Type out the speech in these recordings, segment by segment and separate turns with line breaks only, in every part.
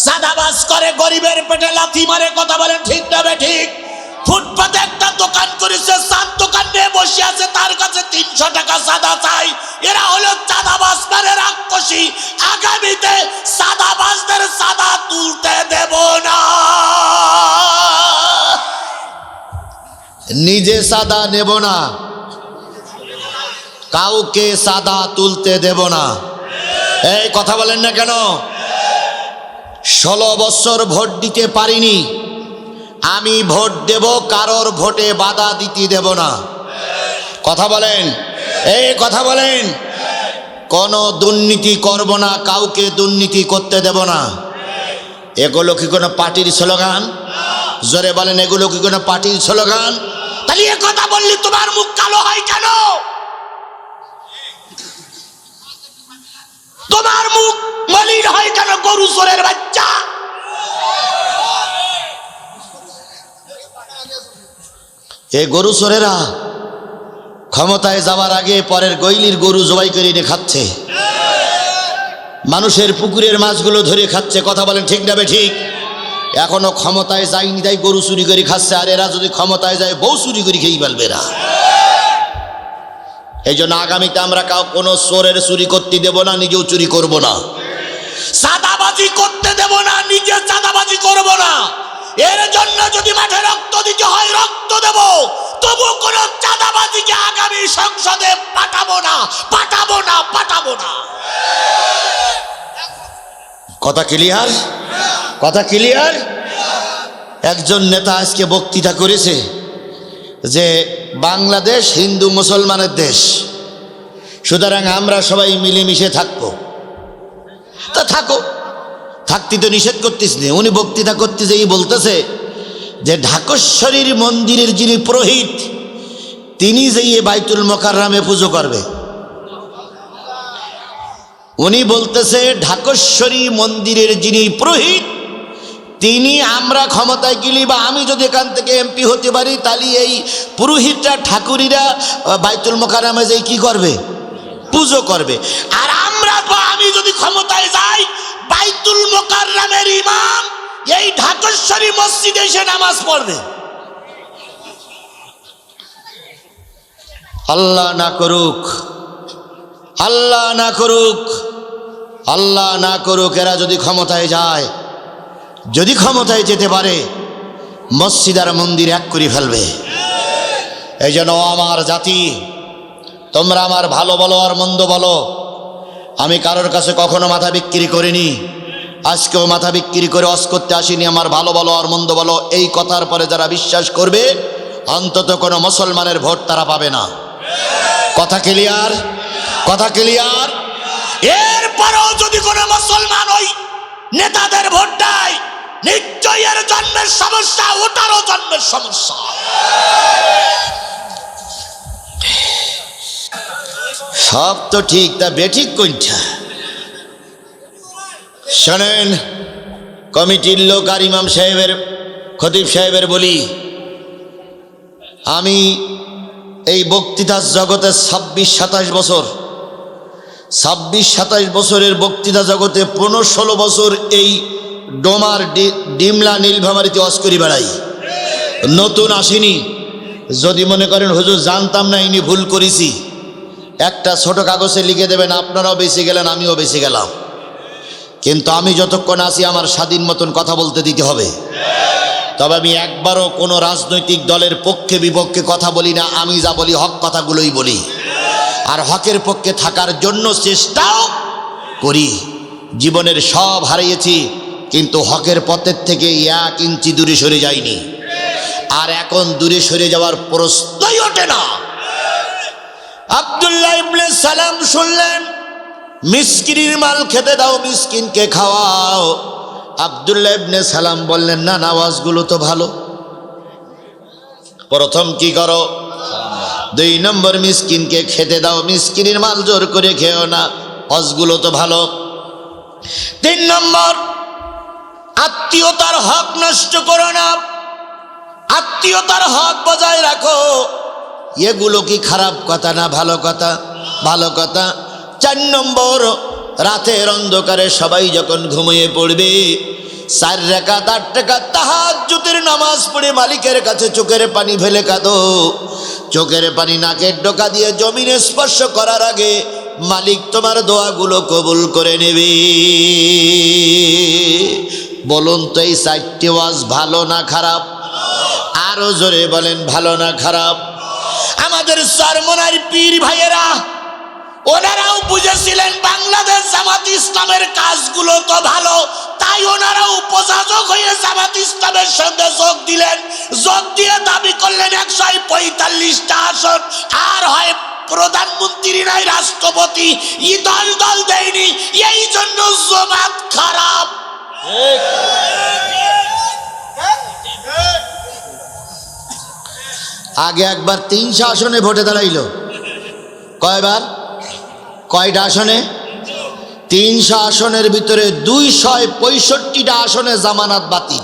সাদাবাজ করে, গরিবের পেটে লাথি মারে। কথা বলেন ঠিক না বেঠিক? ফুটপাতে একটা দোকান করেছে, চাঁদ দোকান নিয়ে বসে আছে, তার কাছে 300 টাকা চাঁদা চাই। এরা হলো চাঁদাবাজ মানে রাক্ষসী। আগামীতে চাঁদাবাজদের চাঁদা তুলতে দেব না। নিজে চাঁদা নেব না, কাউকে চাঁদা তুলতে দেব না। এই কথা বলেন না কেন? 16 বছর ভোট দিতে পারিনি, আমি ভোট দেব, কারোর ভোটে বাধা দিতে দেব না। কথা বলেন, এই কথা বলেন। কোনো দুর্নীতি করব না, কাউকে দুর্নীতি করতে দেব না। এগুলো কি কোনো পার্টির স্লোগান? জোরে বলেন, এগুলো কি কোনো পার্টির স্লোগান? তাহলে এ কথা বললি তোমার মুখ কালো হয় কেন? তোমার মুখ মলিন হয় কেন? গরু চোরের বাচ্চা। এই গরু চোরেরা ক্ষমতায় যাওয়ার আগে পরের গইলির গরু জবাই করে এনে খাচ্ছে, মানুষের পুকুরের মাছগুলো ধরে খাচ্ছে। কথা বলেন ঠিক না বেঠিক? এখনো ক্ষমতায় যায়নি তাই গরু চুরি করে খাচ্ছে, আর এরা যদি ক্ষমতায় যায় বউ চুরি করে খেয়ে ফেলবে এরা। এই জন্য আগামীতে আমরা কোনো চোরের চুরি করতে দেব না, নিজেও চুরি করব না। চাঁদাবাজি করতে দেব না, নিজে চাঁদাবাজি করব না। এর জন্য যদি মাঠে রক্ত দিতে হয় রক্ত দেব, তবু কোন চাঁদাবাজিকে আগামী সংসদে পাঠাবো না, পাঠাবো না, পাঠাবো না। কথা ক্লিয়ার? কথা ক্লিয়ার? একজন নেতা আজকে বক্তৃতা করেছে যে বাংলাদেশ হিন্দু মুসলমানের দেশ, সুতরাং আমরা সবাই মিলেমিশে থাকবো। তা থাকো, থাকতে তো নিষেধ করতিস নে। উনি বক্তৃতা করতে যেই বলতেছে যে ঢাকেশ্বরীর মন্দিরের যিনি পুরোহিত, তিনি যেই বাইতুল মোকাররমে পুজো করবে। উনি বলতেছে ঢাকেশ্বরী মন্দিরের যিনি পুরোহিত, তিনি আমরা ক্ষমতায় গেলি বা আমি যদি এখান থেকে এমপি হতে পারি, তাহলে এই পুরোহিতরা ঠাকুরিরা বাইতুল মোকাররমে যেই কি করবে? পুজো করবে। আর আমরা বা আমি যদি ক্ষমতায় যাই, বাইতুল মোকাররমের ইমাম এই ঢাকেশ্বরী মসজিদে এসে নামাজ পড়বে। আল্লাহ না করুক, আল্লাহ না করুক, আল্লাহ না করুক, এরা যদি ক্ষমতায় যায়, যদি ক্ষমতায় যেতে পারে, মসজিদ আর মন্দির এক করে ফেলবে। এই জন্য আমার জাতি, তোমরা আমার ভালো বলো আর মন্দ বলো, আমি কারোর কাছে কখনো মাথা বিক্রি করিনি, আজকেও মাথা বিক্রি করে অস করতে আসিনি। আমার ভালো বলো আর মন্দ বলো, এই কথার পরে যারা বিশ্বাস করবে, অন্তত কোনো মুসলমানের ভোট তারা পাবে না। কথা ক্লিয়ার? কথা ক্লিয়ার? এরপরেও যদি কোনো মুসলমান ওই নেতাদের ভোট দেয়, নিশ্চয়ই এর জন্মের সমস্যা, ওটারও জন্মের সমস্যা। সব তো ঠিক, তা বেঠিক কোনটা? শোনেন, কমিটির লোক আর ইমাম সাহেবের, খতিব সাহেবের বলি, আমি এই বক্তৃতার জগতে 26-27 বছর, 26-27 বছরের বক্তৃতা জগতে 15-16 বছর এই ডোমার ডিমলা নীলভামারিতে ওয়াজ করি বেড়াই, নতুন আসিনি। যদি মনে করেন হুজুর জানতাম না, ইনি ভুল করেছি, একটা ছোট কাগজে লিখে দেবেন, আপনারাও বেঁচে গেলেন, আমিও বেঁচে গেলাম। কিন্তু আমি যতক্ষণ আছি আমার স্বাধীন মতন কথা বলতে দিতে হবে। তবে আমি একবারও কোনো রাজনৈতিক দলের পক্ষে বিপক্ষে কথা বলি না, আমি যা বলি হক কথাগুলোই বলি, আর হকের পক্ষে থাকার জন্য চেষ্টাও করি। জীবনের সব হারিয়েছি, কিন্তু হকের পথের থেকে 1 ইঞ্চি দূরে সরে যায়নি, আর এখন দূরে সরে যাওয়ার প্রশ্নই ওঠে না। আব্দুল্লাহ ইবনে সালাম শুনলেন, মিসকিনের মাল খেতে দাও, মিসকিনকে খাওয়াও। আব্দুল্লাহ ইবনে সালাম বললেন, না, নামাজগুলো তো ভালো। প্রথম কি করো? 2 নম্বর, মিসকিনকে খেতে দাও, মিসকিনের মাল জোর করে খেও না, হজগুলো তো ভালো। 3 নম্বর, আত্মীয়তার হক নষ্ট করো না, আত্মীয়তার হক বজায় রাখো। এগুলো কি খারাপ কথা না ভালো কথা? ভালো কথা। 4 নম্বর, রাতের অন্ধকারে সবাই যখন ঘুমিয়ে পড়বে, 4 রাকাত 8 রাকাত তাহাজ্জুদের নামাজ পড়ে মালিকের কাছে চোখের পানি ফেলে কাঁদো। চোখের পানি নাকের ডোকা দিয়ে জমিনে স্পর্শ করার আগে মালিক তোমার দোয়াগুলো কবুল করে নেবে। বলুন তো এই 4টি ওয়াজ ভালো না খারাপ? আরো জোরে বলেন, ভালো না খারাপ? আমাদের চরমোনার পীর ভাইয়েরা ওনারাও বুঝেছিলেন বাংলাদেশ জামাত ইসলামের কাজগুলো তো ভালো, তাই ওনারা উপযাজক হয়ে জামাত ইসলামের সঙ্গে যোগ দিলেন। যোগ দিয়ে দাবি করলেন 145টা আসন, আর হয় প্রধানমন্ত্রী নাই রাষ্ট্রপতি, দল দল দেয়নি, এই জন্য জামাত খারাপ। আগে একবার 300 আসনে ভোটে দাঁড়াইল, কয়বার? কয়টা আসনে? 300 আসনের ভিতরে 265টা আসনে জামানত বাতিল।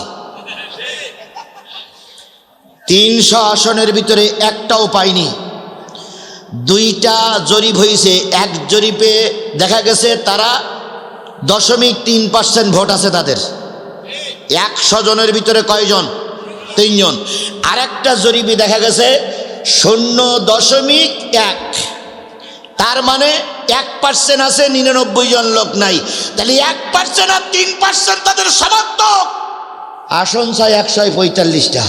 300 আসনের ভিতরে একটাও পায়নি। 2টা জরিপ হয়েছে, এক জরিপে দেখা গেছে তারা 0.3% ভোট আছে তাদের। 100 জনের ভিতরে কয়জন? 3 জন। আরেকটা জরিপে দেখা গেছে 0.1, তার মানে 1% আছে, 99 জন লোক নাই। তাহলে 1% আর 3% তাদের সমর্থক। আসন চাই 145টা।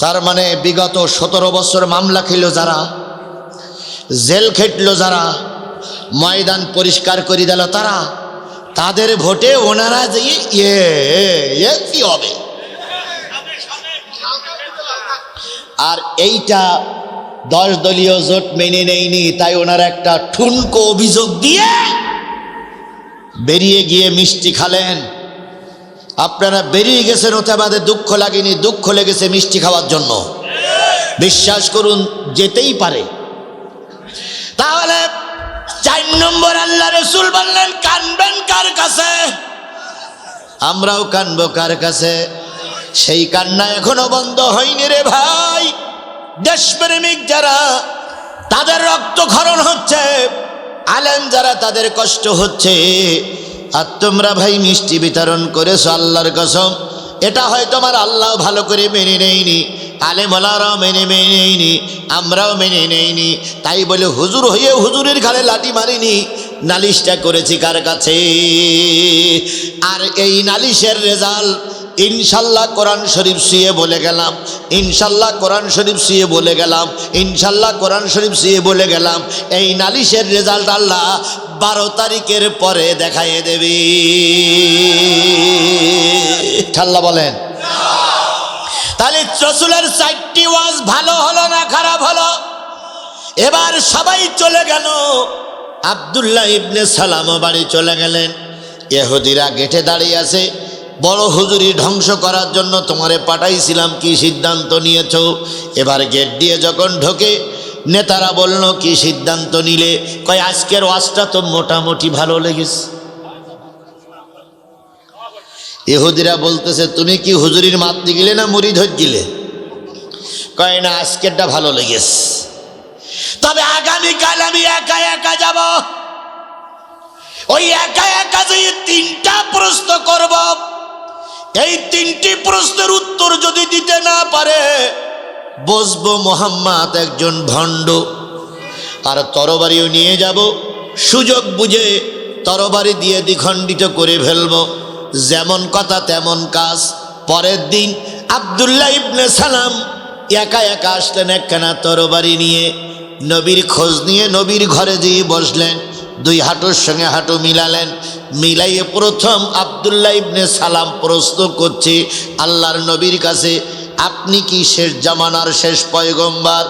তার মানে বিগত 17 বছর মামলা খেলো যারা, জেল খেটলো যারা, ময়দান পরিষ্কার করে দিল তারা, তাদের ভোটে ওনারা যে কি হবে? আর এইটা 10 দলীয় জোট মেনে নেয়নি, তাই ওনারা একটা ঠুনকো অভিযোগ দিয়ে বেরিয়ে গিয়ে মিষ্টি খালেন। আপনারা বেরিয়ে গেছেন, ওতে আমাদের দুঃখ লাগেনি, দুঃখ লেগেছে মিষ্টি খাওয়ার জন্য। বিশ্বাস করুন, যেতেই পারে। তাহলে 4 নম্বর আল্লাহ রসুল বললেন, কানবেন কার কাছে? আমরাও কানবো কার কাছে? সেই কান্না এখনো বন্ধ হয়নি রে ভাই। দেশপ্রেমিক যারা, তাদের রক্তক্ষরণ হচ্ছে, আলেম যারা, তাদের কষ্ট হচ্ছে। আর তোমরা ভাই মিষ্টি বিতরণ করেছো, আল্লাহর কসম এটা হয়তো আমার আল্লাহ ভালো করে মেনে নেয়নি, আলেমওয়ালারাও মেনে নেয়নি, আমরাও মেনে নেয়নি। তাই বলে হুজুর হয়ে হুজুরের ঘাড়ে লাঠি মারিনি, নালিশটা করেছি কার কাছে? আর এই নালিশের রেজাল্ট ইনশাল্লাহ কোরআন শরীফ শুয়ে বলে গেলাম, ইনশাল্লাহ কোরআন শরীফ শুয়ে বলে গেলাম, ইনশাল্লাহ কোরআন শরীফ শুয়ে বলে গেলাম। এই নালিশের রেজাল্ট আল্লাহ 12 তারিখের পরে দেখাইয়ে দেবে। আল্লাহ বলেন। তাহলে রাসূলের 4টি ওয়াজ ভালো হলো না খারাপ হলো? এবার সবাই চলে গেল, আব্দুল্লাহ ইবনে সালাম বাড়ি চলে গেলেন। ইহুদিরা গেটে দাঁড়িয়ে আছে, বড় হুজুরি ধ্বংস করার জন্য তোমারে পাঠাইছিলাম, কি সিদ্ধান্ত নিয়েছ? এবার গেট দিয়ে যখন ঢোকে, নেতারা বলল, কি সিদ্ধান্ত নিলে? কয় আজকের ওয়াজটা তো মোটামুটি ভালো লেগেছে। ইহুদিরা বলতেছে, তুমি কি হুজুরির মাততে গেলে না মুরিদ হয়ে গেলে? কয় না, আজকেরটা ভালো লেগেছে, তবে আগামীকাল আমি একা একা যাব। ওই একা একা যে 3টা প্রশ্ন করব, এই 3টি প্রশ্নের উত্তর যদি দিতে না পারে, বুঝবো মোহাম্মদ একজন ভণ্ড। আর তরবারিও নিয়ে যাব, সুযোগ বুঝে তরবারি দিয়ে দ্বিখণ্ডিত করে ফেলবো। যেমন কথা তেমন কাজ। পরের দিন আব্দুল্লাহ ইবনে সালাম একা একা আসলেন একখানা তরবারি নিয়ে, নবীর খোঁজ নিয়ে নবীর ঘরে গিয়ে বসলেন। 2 হাঁটুর সঙ্গে হাঁটু মিলালেন, মিলাইয়ে প্রথম আব্দুল্লাহ ইবনে সালাম প্রশ্ন করছে আল্লাহর নবীর কাছে, আপনি কি শেষ জামানার শেষ পয়গম্বর?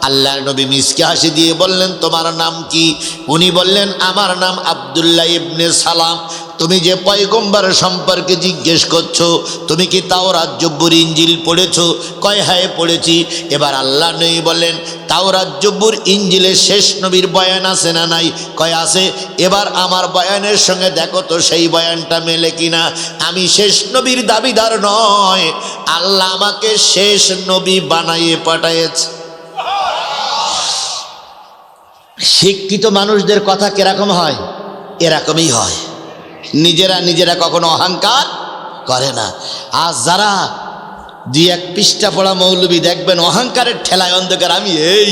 আল্লাহর নবী মিসকে হাসি দিয়ে বললেন, তোমার নাম কি? উনি বললেন, আমার নাম আব্দুল্লাহ ইবনে সালাম। তুমি যে পয়গম্বর সম্পর্কে জিজ্ঞেস করছো, তুমি কি তাওরাত জব্বুর ইঞ্জিল পড়েছো? কয় হ্যাঁ পড়েছি। এবার আল্লাহ নবী বললেন, তাওরাত জব্বুর ইঞ্জিলের শেষ নবীর বয়ান আছে না নাই? কয় আছে। এবার আমার বয়ানের সঙ্গে দেখো তো সেই বয়ানটা মেলে কিনা। আমি শেষ নবীর দাবিদার নয়, আল্লাহ আমাকে শেষ নবী বানাইয়ে পাঠাইছে। শিক্ষিত মানুষদের কথা কিরকম হয়? এরকমই হয়। নিজেরা নিজেরা কখনো অহংকার করে না। আর যারা দুই এক পৃষ্ঠা পড়া মৌলবী দেখবেন অহংকারের ঠেলায় অন্ধকার, আমি এই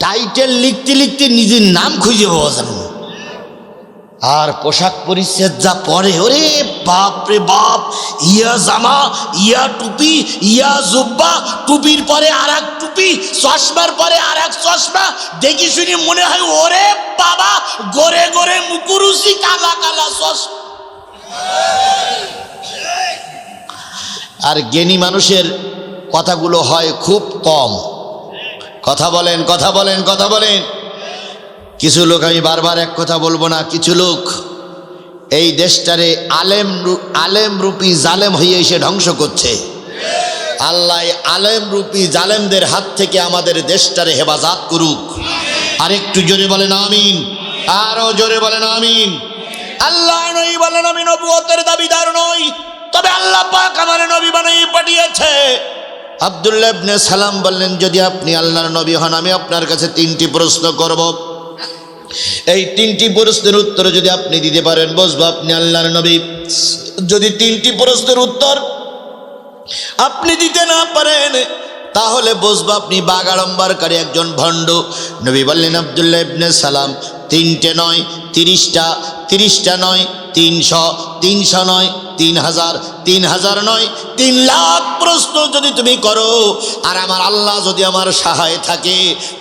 টাইটেল লিখতে লিখতে নিজের নাম খুঁজে পাওয়া যাবে না। আর পোশাক পরিচ্ছেদ যা পরে, ওরে বাপ রে বাপ, ইয়া জামা, ইয়া টুপি, ইয়া জুব্বা, টুপির পরে আর এক টুপি, চশমার পরে আর এক চশমা, দেখি শুনি মনে হয় ওরে বাবা, গোরে গোরে মুকুরুসি, কালা কালা চশমা। আর জ্ঞানী মানুষের কথাগুলো হয় খুব কম। কথা বলেন, কথা বলেন, কথা বলেন। কিছু লোক, আমি বারবার এক কথা বলবো না, কিছু লোক এই দেশটারে আলেম রূপী জালেম হয়ে এসে ধ্বংস করছে। আল্লাহ আলেম রূপী জালেমদের হাত থেকে আমাদের দেশটারে হেফাজত করুক। আর একটু জোরে বলেন আমিন, আরো জোরে বলেন আমিন। আল্লাহ নবী বলেন, আমি নবুয়তের দাবিদার নই, তবে আল্লাহ পাক আমার নবী বানিয়ে পাঠিয়েছে। আব্দুল্লাহ ইবনে সালাম বললেন, যদি আপনি আল্লাহর নবী হন, আমি আপনার কাছে তিনটি প্রশ্ন করব। এই তিনটি প্রশ্নের উত্তর যদি আপনি দিতে পারেন, বুঝবো আপনি আল্লাহর নবী। যদি তিনটি প্রশ্নের উত্তর আপনি দিতে না পারেন, তাহলে বুঝবো আপনি বাগাড়ম্বরকারী একজন ভণ্ড। নবী বললেন, আব্দুল্লাহ ইবনে সালাম, তিনটে নয় 30টা, 30টা নয় 300, 300 নয় 3000, 3000 নয় 3 লাখ প্রশ্ন যদি তুমি করো, আর আমার আল্লাহ যদি আমার সহায় থাকে,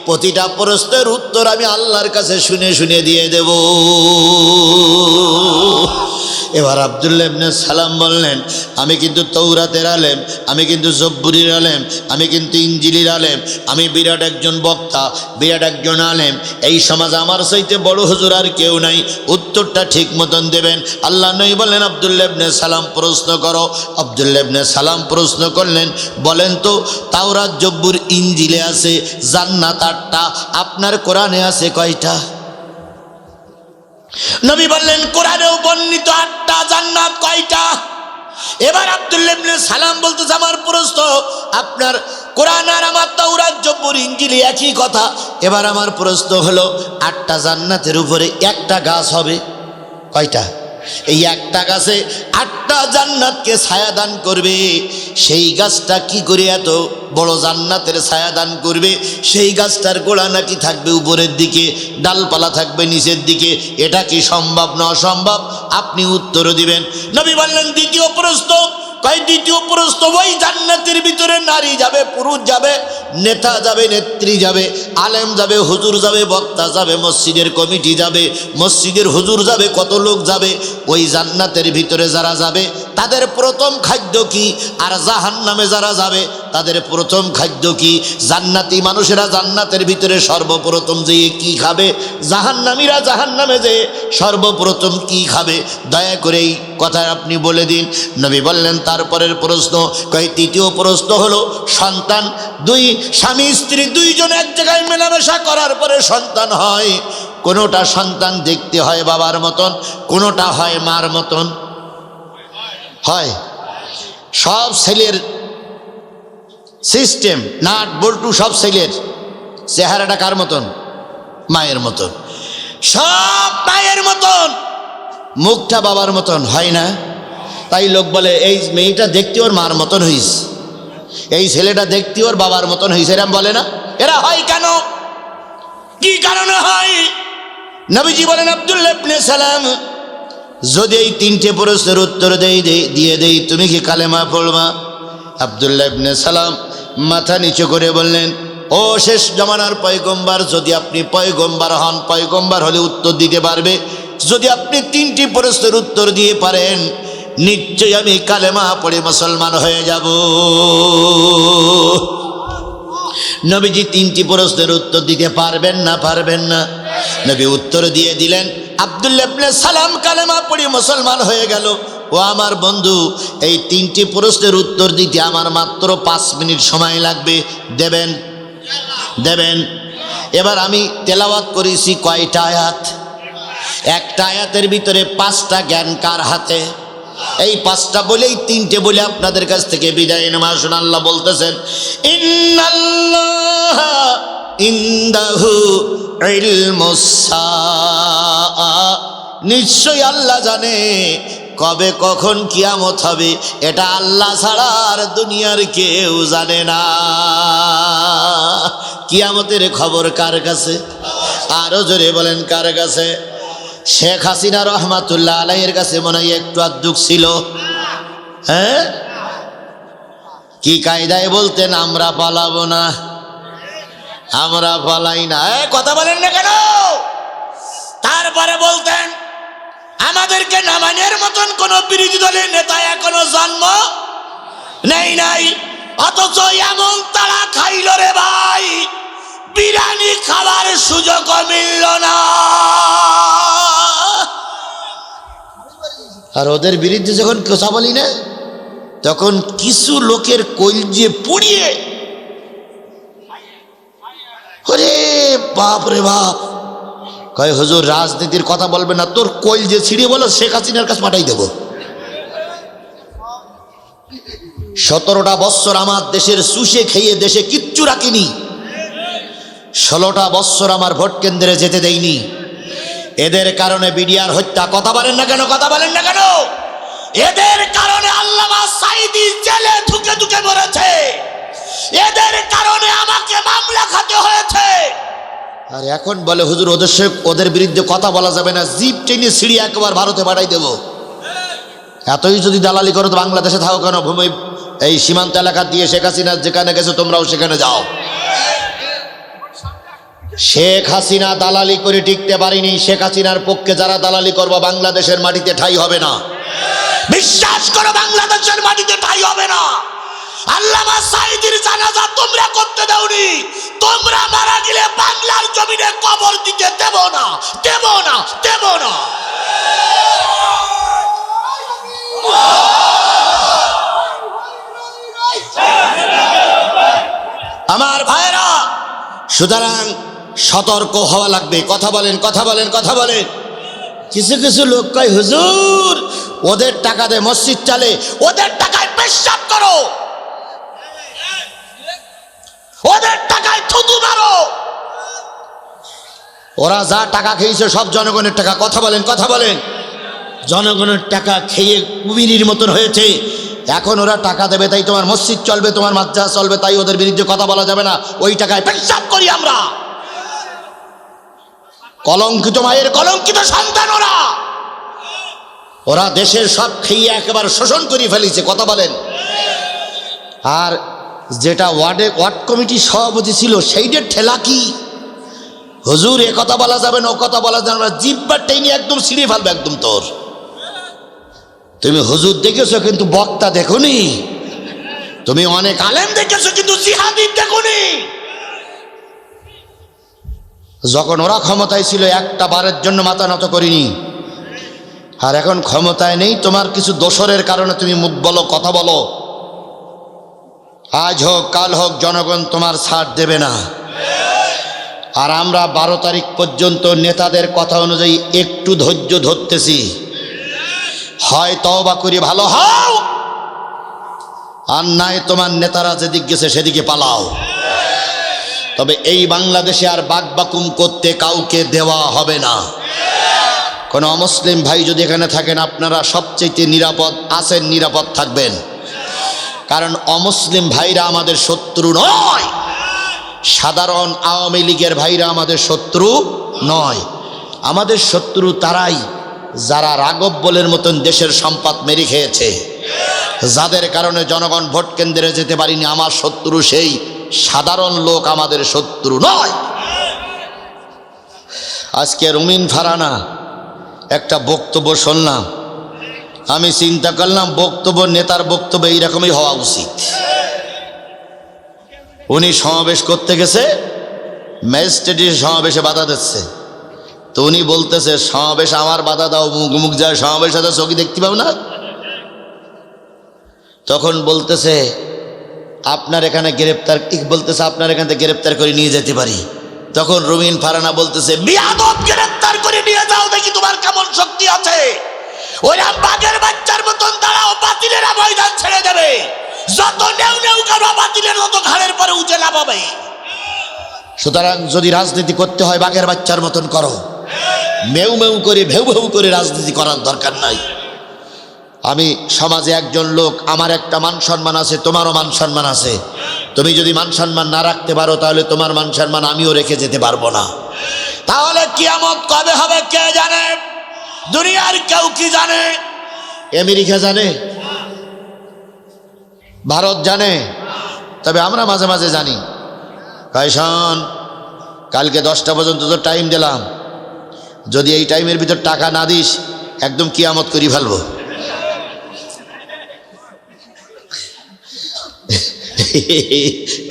প্রতিটা প্রশ্নের উত্তর আমি আল্লাহর কাছে শুনে শুনে দিয়ে দেব। এবার আব্দুল্লাহ ইবনে সালাম বললেন, আমি কিন্তু তৌরাতের আলেম, আমি কিন্তু জব্বুরির আলেম, আমি কিন্তু ইঞ্জিলির আলেম, আমি বিরাট একজন বক্তা, বিরাট একজন আলেম, এই সমাজ আমার চাইতে বড় হুজুর আর কেউ নাই। উত্তরটা ঠিক মতন দেবেন। আল্লাহ নবী বললেন, আব্দুল্লাহ ইবনে সালাম প্রশ্ন করো। আব্দুল্লাহ ইবনে সালাম প্রশ্ন করলেন, বলেন তো, তাওরাত জব্বুর ইঞ্জিলে আছে জান্নাত 8টা, আপনার কোরআনে আছে কয়টা? নবী বললেন, কোরআনেও বর্ণিত 8টা, জান্নাত কয়টা? এবার আব্দুল্লাহ ইবনে সালাম বলতেছে, আমার প্রশ্ন, আপনার কোরআন আর আমার তাওরাত জব্বুর ইঞ্জিল একই কথা। এবার আমার প্রশ্ন হলো, 8টা জান্নাতের উপরে একটা গাছ হবে, কয়টা? এই একটা গাছে 8টা জান্নাতকে ছায়া দান করবে। সেই গাছটা কি করে এত বড় জান্নাতের ছায়া দান করবে? সেই গাছটার গোড়া নাকি থাকবে উপরের দিকে, ডালপালা থাকবে নিচের দিকে। এটা কি সম্ভব না অসম্ভব? আপনি উত্তর দিবেন। নবী বললেন, দ্বিতীয় প্রশ্ন। দ্বিতীয় প্রশ্ন, ওই জান্নাতের ভিতরে নারী যাবে, পুরুষ যাবে, নেতা যাবে, নেত্রী যাবে, আলেম যাবে, হুজুর যাবে, বক্তা যাবে, মসজিদের কমিটি যাবে, মসজিদের হুজুর যাবে, কত লোক যাবে। ওই জান্নাতের ভিতরে যারা যাবে তাদের প্রথম খাদ্য কি? আর জাহান্নামে যারা যাবে তাদের প্রথম খাদ্য কি? জান্নাতি মানুষেরা জান্নাতের ভিতরে সর্বপ্রথম যে কি খাবে, জাহান্নামীরা জাহান্নামে যে সর্বপ্রথম কি খাবে? দয়া করে এই কথা আপনি বলে দিন। নবী বললেন, তারপরের প্রশ্ন। তৃতীয় প্রশ্ন হলো সন্তান। দুই স্বামী স্ত্রী দুইজন এক জায়গায় মেলামেশা করার পরে সন্তান হয়। কোনোটা সন্তান দেখতে হয় বাবার মতন, কোনোটা হয় মার মতন। হয় সব ছেলের সিস্টেম, নাট বল্টু সব ছেলের চেহারাটা কার মতন? মায়ের মতন। সব মায়ের মতন, মুখটা বাবার মতন হয় না? তাই লোক বলে, এই মেয়েটা দেখতে ওর মার মতন হইছে, এই ছেলেটা দেখতে ওর বাবার মতন হইছে, এরম বলে না? এরা হয় কেন? কি কারণে হয়? নবীজি বলেন, আব্দুল্লাহ ইবনে সালাম, যদি এই তিনটে প্রশ্নের উত্তর দিয়ে দেই, তুমি কি কালেমা পড়বা? আব্দুল্লাহ ইবনে সালাম মাথা নিচু করে বললেন, ও শেষ জমানার পয়গম্বর, যদি আপনি পয়গম্বর হন, পয়গম্বর হলে উত্তর দিতে পারবে। যদি আপনি তিনটি প্রশ্নের উত্তর দিয়ে পারেন, নিশ্চয়ই আমি কালেমা পড়ে মুসলমান হয়ে যাব। নবীজি তিনটি প্রশ্নের উত্তর দিতে পারবেন না? পারবেন না? নবী উত্তর দিয়ে দিলেন। আব্দুল্লাহ ইবনে সালাম কালেমা পড়ে মুসলমান হয়ে গেল। ও আমার বন্ধু, এই তিনটি প্রশ্নের উত্তর দিতে আমার মাত্র 5 মিনিট সময় লাগবে। দেবেন? দেবেন? এবার আমি তেলাওয়াত করেছি কয়টা আয়াত? একটা আয়াতের ভিতরে 5টা জ্ঞান কার হাতে? এই 5টা বলেই 3টে বলে আপনাদের কাছ থেকে বিদায় নেওয়া। শুনুন, আল্লাহ বলতেছেন, ইনদাহু ইলমুস সাআ, নিশ্চয় আল্লাহ জানে কবে কখন কিয়ামত হবে, এটা আল্লাহ ছাড়া আর দুনিয়ার কেউ জানে না। কিয়ামতের খবর কার কাছে? আরো জোরে বলেন কার কাছে? শেখ হাসিনা রহমাতুল্লাহ আলাইহির কাছে মনে হয় একটু আধটু ছিল। হ্যাঁ, কি কায়দায় বলতেন, আমরা পালাবো না, আমরা পালাই না। কথা বলেন না কেন? তারপরে বলতেন আমাদেরকে নামানের মতন কোন বিরোধী দলের নেতা এখনো জন্ম নেই নাই, অথচ এমন তারা খাইল রে ভাই, বিরিয়ানি খাবার সুযোগ মিলল না। আর ওদের বিরুদ্ধে যখন কথা বলি না, তখন কিছু লোকের কলজে পুড়িয়ে, ওরে বাপ রে বাপ, কয় হুজুর রাজনীতির কথা বলবে না, তোর কলজে ছিঁড়ে বলো শেখ হাসিনার কাছে পাঠাই দেব। 17টা বৎসর আমার দেশের চুষে খেয়ে দেশে কিচ্ছু রাখিনি, 16টা বৎসর আমার ভোট কেন্দ্রে যেতে দেয়নি। এদের কারণে বিডিআর হত্যা। কথা বলেন না কেন? কথা বলেন না কেন? এদের কারণে আল্লামা সাঈদী জেলে ঢুকে ঢুকে মরেছে, এদের কারণে আমাকে মামলা খেতে হয়েছে। আর এখন বলে হুজুর ওদের বিরুদ্ধে কথা বলা যাবে না, জিপ টেনে সিঁড়ি একবার ভারতে পাঠাই দেব। এতই যদি দালালি করো তো বাংলাদেশে থাকো কেন? ভূমি এই সীমান্ত এলাকা দিয়ে শেখ হাসিনা যেখানে গেছে তোমরাও সেখানে যাও। শেখ হাসিনা দালালি করে টিকতে পারিনি, শেখ হাসিনার পক্ষে যারা দালালি করবো বাংলাদেশের মাটিতে ঠাঁই হবে না। বিশ্বাস করো, বাংলাদেশের মাটিতে ঠাঁই হবে না। আল্লামা সাঈদীর জানাজা তোমরা করতে দাওনি, তোমরা মারা গেলে বাংলার জমিনে কবর দিতে দেব না, দেব না, দেব না। আমার ভাইরা, সুতরাং সতর্ক হওয়া লাগবে। কথা বলেন, কথা বলেন, কথা বলেন। কিছু কিছু লোক কয় হুজুর ওদের টাকা দিয়ে মসজিদ চলে, ওদের টাকায় পেশাব করো, ওদের টাকায় থুতু মারো। ওরা যা টাকা খেয়েছে সব জনগণের টাকা। কথা বলেন, কথা বলেন। জনগণের টাকা খেয়ে কুমিরের মতন হয়েছে। এখন ওরা টাকা দেবে তাই তোমার মসজিদ চলবে, তোমার মাদ্রাসা চলবে, তাই ওদের বিরুদ্ধে কথা বলা যাবে না। ওই টাকায় পেশাব করি আমরা। কলঙ্কিত মায়ের কলঙ্কিত সন্তান ওরা। ওরা দেশের সব খেয়ে একেবারে শোষণ করে ফেলেছে। কথা বলেন। আর যেটা ওয়ার্ড কমিটি সভাপতি ছিল সেইটার ঠেলা কি? হুজুর এ কথা বলা যাবে না, ও কথা বলা যাবে না, জিব্বা টেনে একদম ছিঁড়ে ফেলবে একদম তোর। তুমি হুজুর দেখেছো কিন্তু বক্তা দেখোনি, তুমি অনেক আলেম দেখেছো কিন্তু জিহাদি দেখোনি। যখন ওরা ক্ষমতায় ছিল একটা বারের জন্য মাথা নত করিনি, আর এখন ক্ষমতায় নেই, তোমার কিছু দোসরের কারণে তুমি মুখ বলো, কথা বলো। আজ হোক কাল হোক জনগণ তোমার ছাড় দেবে না। আর আমরা 12 তারিখ পর্যন্ত নেতাদের কথা অনুযায়ী একটু ধৈর্য ধরতেছি। হয় তওবা করে ভালো হও, আর নাই তোমার নেতারা যেদিকে গেছে সেদিকে পালাও। তবে এই বাংলাদেশে আর বাকবাকুম করতে কাউকে দেওয়া হবে না। কোনো অমুসলিম ভাই যদি এখানে থাকেন, আপনারা সবচেয়ে নিরাপদ আছেন, নিরাপদ থাকবেন। কারণ অমুসলিম ভাইরা আমাদের শত্রু নয়, সাধারণ আওয়ামী লীগের ভাইরা আমাদের শত্রু নয়। আমাদের শত্রু তারাই যারা রাঘব বোলের মতন দেশের সম্পদ মেরে খেয়েছে, যাদের কারণে জনগণ ভোট কেন্দ্রে যেতে পারিনি। আমার শত্রু সেই সাধারণ লোক, আমাদের শত্রু নয়। আজকে রুমিন ফারানা একটা বক্তব্য শুনলাম, আমি চিন্তা করলাম বক্তব্য, নেতার বক্তব্য এইরকমই হওয়া উচিত। উনি সমাবেশ করতে গেছে, ম্যাজিস্ট্রেটের সমাবেশে বাধা দিচ্ছে, তো উনি বলতেছে সমাবেশ আমার বাধা দাও, মুখ মুখ যায় সমাবেশ সাথে চোখে দেখতে পাও না। তখন বলতেছে আপনার এখানে গ্রেপ্তার, বলতেছে আপনার এখান থেকে গ্রেপ্তার করে নিয়ে যেতে পারি। তখন রুমিন ফারানা বলতেছে বিয়াদব, গ্রেপ্তার করে নিয়ে যাও, দেখি তোমার কেমন শক্তি আছে। ওরা বাঘের বাচ্চার মতন দাঁড়াও, বাতিলেরা ময়দান ছেড়ে দেবে। যত নেউ নেউ করো বাতিলের মতো ঘাড়ের পরে উঠে লাফাবে। সুতরাং যদি রাজনীতি করতে হয় বাঘের বাচ্চার মতন করো, মেউ মেউ করে ভেউ ভেউ করে রাজনীতি করার দরকার নাই। আমি সমাজে একজন লোক, আমার একটা মান সম্মান আছে, তোমারও মান সম্মান আছে। তুমি যদি মান সম্মান না রাখতে পারো তাহলে তোমার মান সম্মান আমিও রেখে যেতে পারবো না। তাহলে কিয়ামত কবে হবে কে জানে? দুনিয়ার কেউ কি জানে? আমেরিকা জানে, ভারত জানে, তবে আমরা মাঝে মাঝে জানি। শোন, কালকে 10টা পর্যন্ত তো টাইম দিলাম, যদি এই টাইমের ভিতর টাকা না দিস একদম কিয়ামত করি ফেলবো।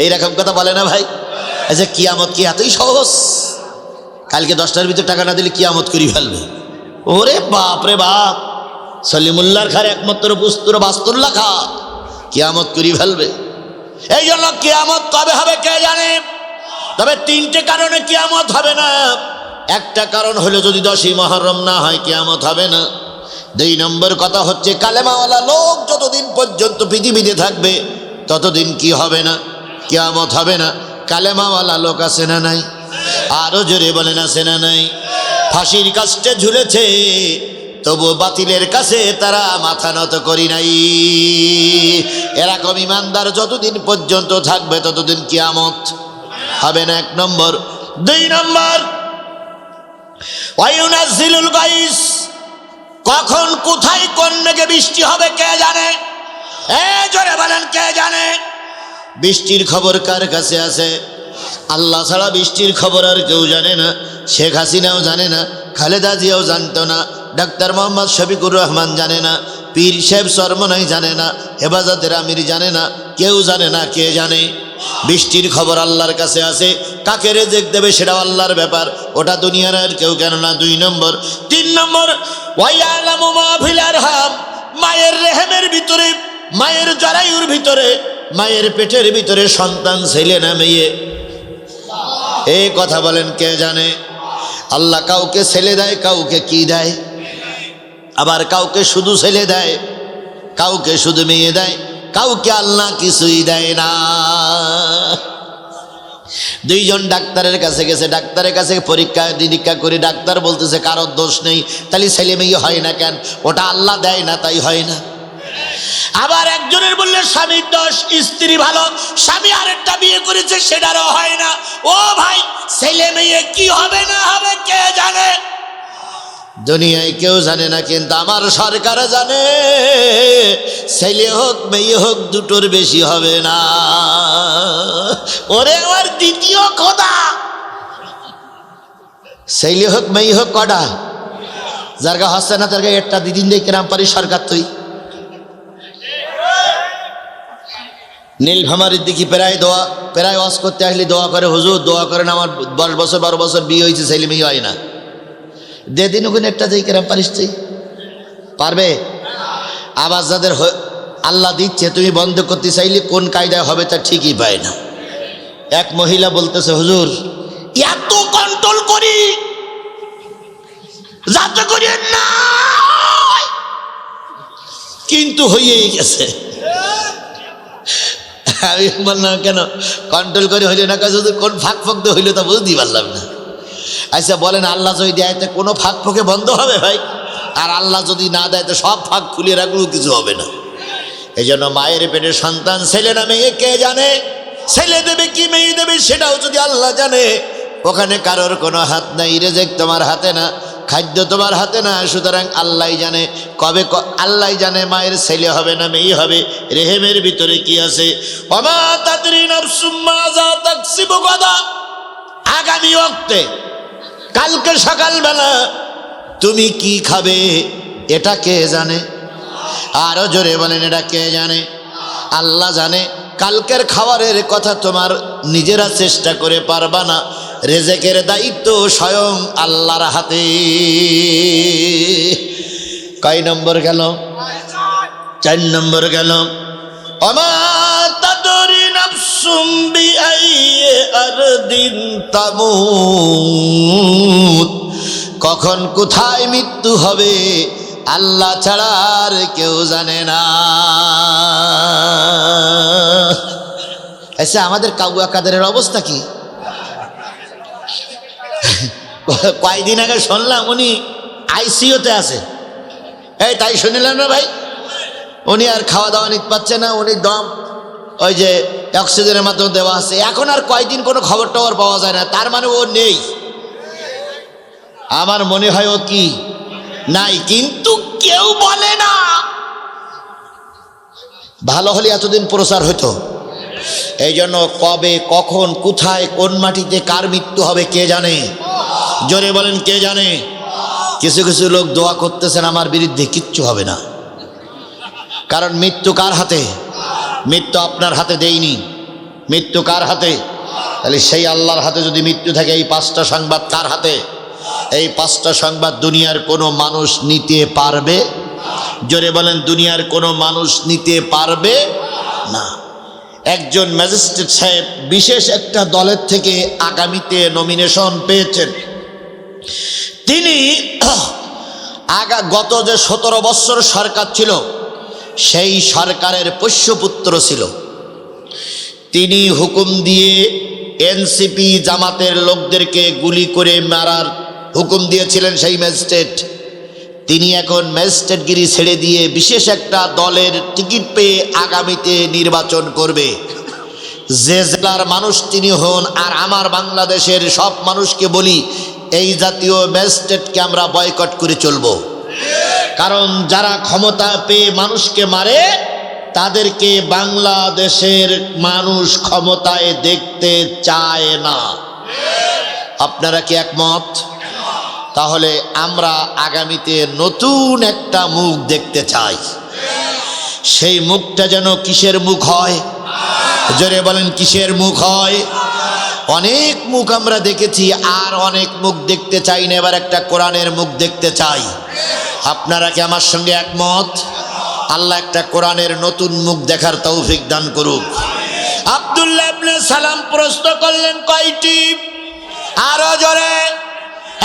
এইরকম কথা বলে না ভাই? আচ্ছা, কিয়ামত কি এতই সহজ? কালকে 10টার ভিতর টাকা না দিলে কিয়ামত করি ফেলবে? ওরে বাপ রে বাপ, সলিমুল্লাহর খার একমাত্র পুস্তুর বাস্তুল্লাহ খা, কিয়ামত করি ফেলবে। এই জন্য কিয়ামত কবে হবে কে জানে? তবে 3টে কারণে কিয়ামত হবে না। একটা কারণ হলো যদি 10ই মুহররম না হয় কিয়ামত হবে না। 2 নম্বর কথা হচ্ছে কালেমাওয়ালা লোক যতদিন পর্যন্ত পৃথিবীতে থাকবে ততদিন কি হবে না? কিয়ামত হবে না। কালেমাওয়ালা লোক আছে না নাই? আরো জোরে বলেন আছে না নাই? ফাঁসির কাস্টে ঝুলেছে, তবু বাতিলের কাছে তারা মাথা নত করি নাই। এরকম ইমানদার যতদিন পর্যন্ত থাকবে ততদিন কিয়ামত হবে না, 1 নম্বর। 2 নম্বর, ওয়ায়ুনাজ্জিলুল গাইস, কখন কোথায় কোন মেঘে বৃষ্টি হবে কে জানে? জোরে বলেন কে জানে? বৃষ্টির খবর কার কাছে আছে? আল্লাহ ছাড়া বৃষ্টির খবর আর কেউ জানে না। শেখ হাসিনাও জানে না, খালেদা জিয়াও জানতো না, ডাক্তার মোহাম্মদ শফিকুর রহমান জানে না, পীর সাহেব চরমনাই জানে না, হেফাজতের আমির জানে না, কেউ জানে না। কে জানে? বৃষ্টির খবর আল্লাহর কাছে আছে। কাকে রেজেক দেবে সেটাও আল্লাহর ব্যাপার, ওটা দুনিয়ার আর কেউ কেন না। 2 নম্বর। 3 নম্বর, ওয়ায়ালামু মা ফিল আরহাম, মায়ের রেহেমের ভিতরে, মায়ের জরায়ুর ভিতরে, মায়ের পেটের ভিতরে সন্তান ছেলে না মেয়ে, এই কথা বলেন কে জানে? আল্লাহ কাউকে ছেলে দেয়, কাউকে কি দেয়, আবার কাউকে শুধু ছেলে দেয়, কাউকে শুধু মেয়ে দেয়, কাউকে আল্লাহ কিছুই দেয় না। 2 জন ডাক্তারের কাছে গেছে, ডাক্তারের কাছে পরীক্ষা নিরীক্ষা করে ডাক্তার বলতেছে কারোর দোষ নেই। তাহলে ছেলে মেয়ে হয় না কেন? ওটা আল্লাহ দেয় না তাই হয় না। আবার একজনের বললে স্বামীর দোষ, স্ত্রী ভালো, স্বামী আরেকটা বিয়ে করেছে সেটারও হয় না। ও ভাই, ছেলে মেয়ে কি হবে না হবে কে জানে? দুনিয়ায় কেউ জানে না, কিন্তু আমার সরকার জানে। ছেলে হোক মেয়ে হোক দুটোর বেশি হবে না। ওরে আমার দ্বিতীয় খোদা, ছেলে হোক মেয়ে হোক কটা? যার গা হচ্ছে না তার গা একটা দিদিন দিয়ে কেরাম পারি সরকার। তুই নীলফামারীর দিকে প্রায় ওয়াজ করতে আসলে দোয়া করে, হুজুর দোয়া করেন আমার 10 বছর 12 বছর বিয়ে হয়েছে, ছেলে মেয়ে হয় না। দিন ওখানে একটা যাই কেরাম পারিস? তুই পারবে? আবার যাদের আল্লাহ দিচ্ছে তুমি বন্ধ করতে চাইলে কোন কায়দায় হবে তা ঠিকই পায় না। এক মহিলা বলতেছে, হুজুর এত কন্ট্রোল করি যাতে করি না, কিন্তু হয়েই গেছে। আমি বললাম কেন কন্ট্রোল করে হইল না? শুধু কোন ফাঁক ফোঁক হইলো তা বুঝতেই পারলাম না। আচ্ছা বলেন, আল্লাহ যদি দেয় তো কোনো ফাঁক ফোঁকে বন্ধ হবে ভাই? আর আল্লাহ যদি না দেয় তো সব ফাঁক খুলে রাখলেও কিছু হবে না। এই জন্য মায়ের পেটের সন্তান ছেলে না মেয়ে কে জানে? ছেলে দেবে কি মেয়ে দেবে সেটাও যদি আল্লাহ জানে। ওখানে কারোর কোনো হাত নাই, রেজেক তোমার হাতে না, খাদ্য তোমার হাতে না। সুতরাং আল্লাহ জানে কবে, আল্লাহ জানে মায়ের ছেলে হবে না মেয়ে হবে, রেহেমের ভিতরে কি আছে। ওমা তাদরি নাফসুম মাযা তাকসিবু গাদা, আগামী ওয়াক্তে কালকে সকালবেলা তুমি কি খাবে এটা কে জানে? আরো জোরে বলেন, এটা কে জানে? আল্লাহ জানে। কালকের খাবারের কথা তোমার নিজেরা চেষ্টা করে পারবা না, রেজেকের দায়িত্ব স্বয়ং আল্লাহর হাতে। কয় নম্বর গেল? 4 নম্বর গেল। ওমা তাদরি নাফসুম বিআইয়ি আরদিন তামুত, কখন কোথায় মৃত্যু হবে আল্লাহ ছাড়া আর কেউ জানে না। আচ্ছা আমাদের কাউয়া কাদেরের অবস্থা কি? কয়েকদিন আগে শুনলাম উনি আইসিইউতে আছে। এই তাই শুনিলাম না ভাই, উনি আর খাওয়া দাওয়া নিতে পারছে না, উনি দম ওই যে অক্সিজেনের মাধ্যমে দেওয়া আছে। এখন আর কয়েকদিন কোনো খবর টবর পাওয়া যায় না, তার মানে ও নেই। আমার মনে হয় ও কি নাই, কিন্তু কেউ বলে না। ভালো হলে এতদিন প্রচার হতো। এই জন্য কবে কখন কোথায় কোন মাটিতে কার মৃত্যু হবে কে জানে? জোরে বলেন কে জানে? কিছু কিছু লোক দোয়া করতেছেন আমার বিরুদ্ধে, কিচ্ছু হবে না। কারণ মৃত্যু কার হাতে? মৃত্যু আপনার হাতে দেইনি, মৃত্যু কার হাতে? তাহলে সেই আল্লাহর হাতে যদি মৃত্যু থাকে, এই পাঁচটা সংবাদ কার হাতে? এই পাঁচটা সংবাদ দুনিয়ার কোনো মানুষ নিতে পারবে? জোরে বলেন দুনিয়ার কোনো মানুষ নিতে পারবে না। একজন ম্যাজিস্ট্রেট সাহেব বিশেষ একটা দলের থেকে আগামীতে নমিনেশন পেয়েছেন। তিনি গত যে 17 বছর সরকার ছিল, সেই সরকারের পোষ্যপুত্র ছিল। তিনি হুকুম দিয়ে এনসিপি জামাতের লোকদেরকে গুলি করে মারার হুকুম দিয়েছিলেন সেই ম্যাজিস্ট্রেট। তিনি এখন ম্যাজিস্ট্রেটগিরি ছেড়ে দিয়ে বিশেষ একটা দলের টিকিট পেয়ে আগামীতে নির্বাচন করবে। যে জেলার মানুষ তিনি হন, আর আমার বাংলাদেশের সব মানুষকে বলি, এই জাতীয় ম্যাজিস্ট্রেটকে আমরা বয়কট করে চলব। কারণ যারা ক্ষমতা পেয়ে মানুষকে মারে, তাদেরকে বাংলাদেশের মানুষ ক্ষমতায় দেখতে চায় না। আপনারা কি একমত? তাহলে আমরা আগামীতে নতুন একটা মুখ দেখতে চাই। সেই মুখটা যেন কিসের মুখ হয়? জোরে বলেন কিসের মুখ হয়? অনেক মুখ আমরা দেখেছি, আর অনেক মুখ দেখতে চাই না। এবার একটা কোরআনের মুখ দেখতে চাই। আপনারা কি আমার সঙ্গে একমত? আল্লাহ একটা কোরআনের নতুন মুখ দেখার তৌফিক দান করুক। আব্দুল্লাহ ইবনে সালাম প্রশ্ন করলেন কয়টি? আরো জোরে।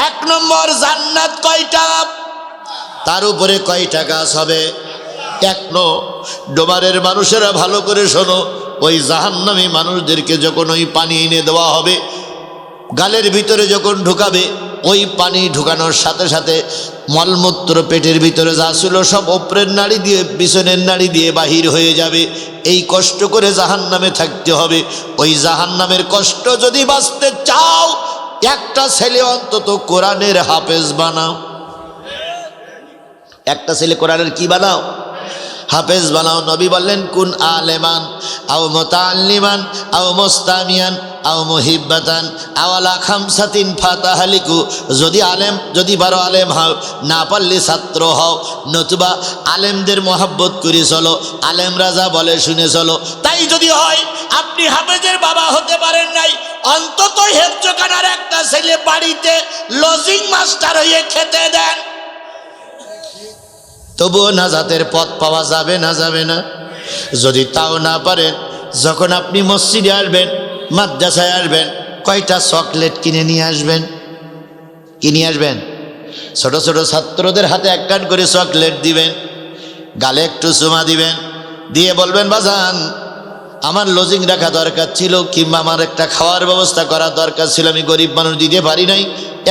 1 নম্বর, জান্নাত কয়টা? তার উপরে কয়টা গাছ হবে? 1 ডোবারের মানুষেরা ভালো করে শোনো, ওই জাহান্নামী মানুষদেরকে যখন ওই পানি এনে দেওয়া হবে, গালের ভিতরে যখন ঢুকাবে, ওই পানি ঢুকানোর সাথে সাথে মলমূত্র পেটের ভিতরে যা ছিল সব ওপরের নাড়ি দিয়ে পিছনের নাড়ি দিয়ে বাহির হয়ে যাবে। এই কষ্ট করে জাহান্নামে থাকতে হবে। ওই জাহান্নামের কষ্ট যদি বাঁচতে চাও, একটা ছেলে অন্তত কোরআনের হাফেজ বানাও। একটা ছেলে কোরআনের কি বানাও? হাফেজ বানাও। নবী বললেন কুন আলেমান আও মুতাআল্লিমান আও মুস্তামিয়ান আও মুহিব্বাতান আও আলা খামসাতিন ফাতাহালিকু। যদি বারো আলেম হও, না পারলে ছাত্র হও, নতুবা আলেমদের মহব্বত করে চলো, আলেম রাজা বলে শুনে চলো। তাই যদি হয় আপনি হাফেজের বাবা হতে পারেন নাই, অন্তত হেফজখানার একটা ছেলে বাড়িতে লজিং মাস্টার হয়ে খেতে দেন, তবুও নাজাতের পথ পাওয়া যাবে না? যাবে না? যদি তাও না পারেন, যখন আপনি মসজিদে আসবেন, মাদ্রাসায় আসবেন, কয়টা চকলেট কিনে নিয়ে আসবেন? কি নিয়ে আসবেন? ছোট ছোট ছাত্রদের হাতে 1 কান করে চকলেট দিবেন, গালে একটু চুমা দিবেন, দিয়ে বলবেন বাজান আমার লজিং রাখা দরকার ছিল, কিংবা আমার একটা খাওয়ার ব্যবস্থা করা দরকার ছিল, আমি গরিব মানুষ দিতে পারি নাই,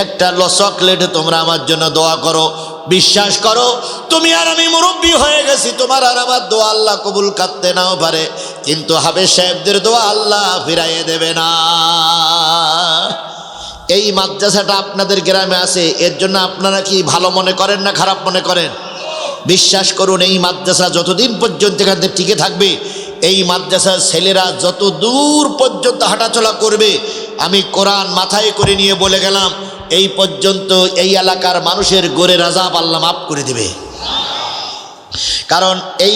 একটা চকলেট তোমরা আমার জন্য দোয়া করো। বিশ্বাস করো, তুমি আর আমি মুরব্বী হয়ে গেছি, তোমার আর আমার দোয়া আল্লাহ কবুল করতে নাও পারে, কিন্তু হাফেজ সাহেবদের দোয়া আল্লাহ ফিরাইয়ে দেবে না। এই মাদ্রাসাটা আপনাদের গ্রামে আছে, এর জন্য আপনারা কি ভালো মনে করেন না খারাপ মনে করেন? বিশ্বাস করুন, এই মাদ্রাসা যতদিন পর্যন্ত এখানে টিকে থাকবে, এই মাদ্রাসার ছেলেরা যত দূর পর্যন্ত হাঁটাচলা করবে, আমি কোরআন মাথায় করে নিয়ে বলে গেলাম, এই পর্যন্ত এই এলাকার মানুষের গোরের আযাব আল্লাহ মাফ করে দেবে। কারণ এই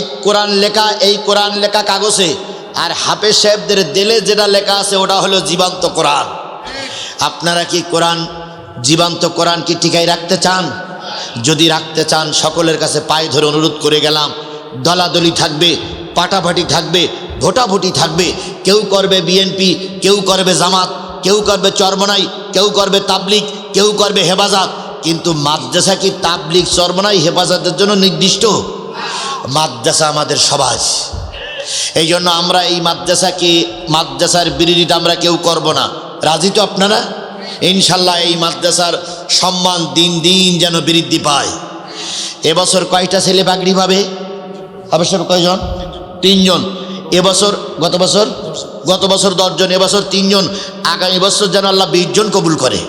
কোরআন লেখা কাগজে, আর হাফেজ সাহেবদের দিলে যেটা লেখা আছে ওটা হলো জীবন্ত কোরআন। আপনারা কি জীবন্ত কোরআন কি টিকাই রাখতে চান? যদি রাখতে চান, সকলের কাছে পায়ে ধরে অনুরোধ করে গেলাম, দলাদলি থাকবে, পাটাপাটি থাকবে, ভোটাভুটি থাকবে, কেউ করবে বিএনপি, কেউ করবে জামাত, কেউ করবে চরমনাই, কেউ করবে তাবলিগ, কেউ করবে হেফাজত, কিন্তু মাদ্রাসা কি তাবলিগ চরমনাই হেফাজতের জন্য নির্দিষ্ট? মাদ্রাসা আমাদের সমাজ। এই জন্য আমরা এই মাদ্রাসার বিরোধিতা আমরা কেউ করব না। রাজি তো আপনারা? ইনশাল্লাহ এই মাদ্রাসার সম্মান দিন দিন যেন বৃদ্ধি পায়। এবছর কয়টা ছেলে পাগড়ি পাবে? অবশ্যই কয়জন? 3 জন। এবছর গত বছর 10 জন, এবছর 3 জন। আগামী বছর যেন আল্লাহ 20 জন কবুল করে।